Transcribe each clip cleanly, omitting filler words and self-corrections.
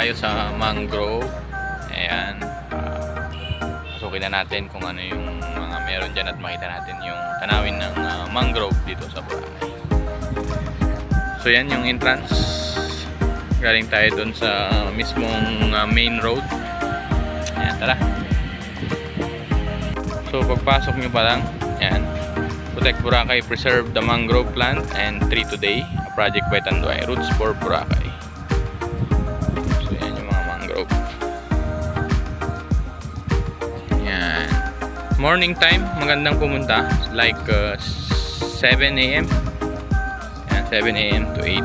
tayo sa mangrove. Ayan. Pasukin na natin kung ano yung mga meron dyan at makita natin yung tanawin ng mangrove dito sa Boracay. So yan yung entrance. Galing tayo dun sa mismong main road. Ayan, tara. So pagpasok nyo pa lang, ayan. Protect Boracay, preserve the mangrove plant and tree today. A project by Tanduay, Roots for Boracay. So yan yung mga mangrove. Yan. Morning time, magandang pumunta. Like 7 AM. Yan, 7 AM to 8.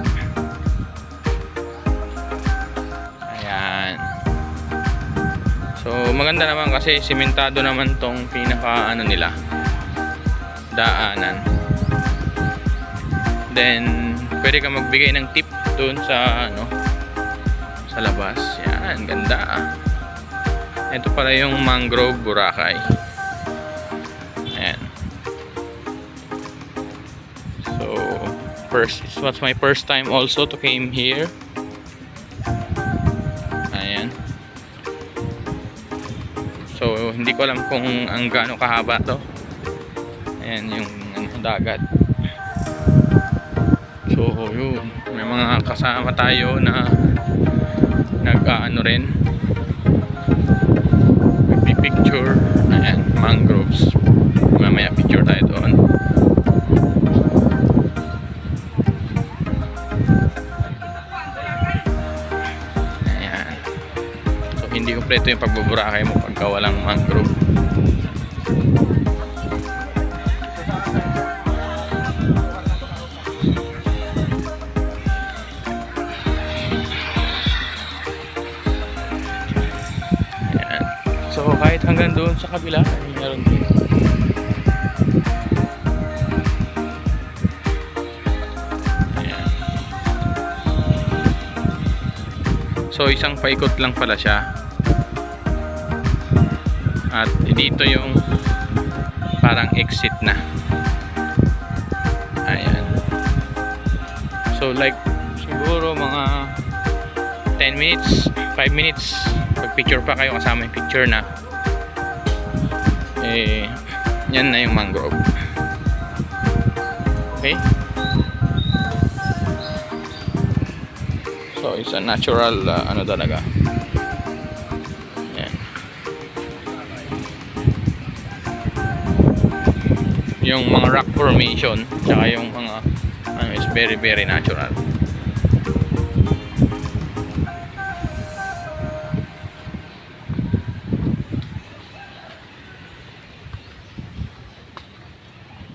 Ayan. So maganda naman kasi simentado naman tong pinaka ano nila, daanan. Then pwede ka magbigay ng tip doon sa ano, sa labas. Yan, ganda. Ito pala yung mangrove Boracay. Ayan. So it was my first time also to came here. Ayan. So hindi ko alam kung ang gaano kahaba to. Ayan yung dagat. So yun, may mga kasama tayo na nag-ano rin, picture. Ayan, mangroves. Mamaya picture tayo doon. Ayan. So hindi kompleto yung pagbuburakay mo pagka walang mangrove. So kahit hanggang doon sa kabila ay meron din. Ayan. So isang paikot lang pala siya. At dito yung parang exit na. Ayan. So like siguro mga 10 minutes, 5 minutes pag picture pa kayo kasama yung picture na, eh yan na yung mangrove. Okay, so it's a natural ano talaga. Yan. Yung mga rock formation tsaka yung mga ano is very very natural.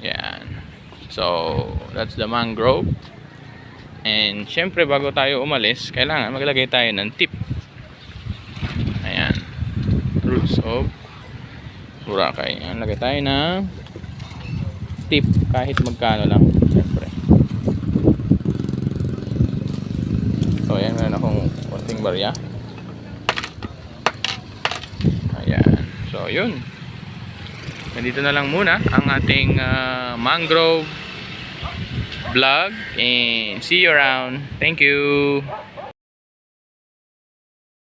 Yan. So, that's the mangrove. And syempre bago tayo umalis, kailangan maglagay tayo ng tip. Ayan. Roots of Boracay. Ayan, lagay tayo ng tip kahit magkano lang. Syempre. So, ayan, meron akong konting barya. Ayan. So, yun. Nandito na lang muna ang ating mangrove vlog and see you around. Thank you.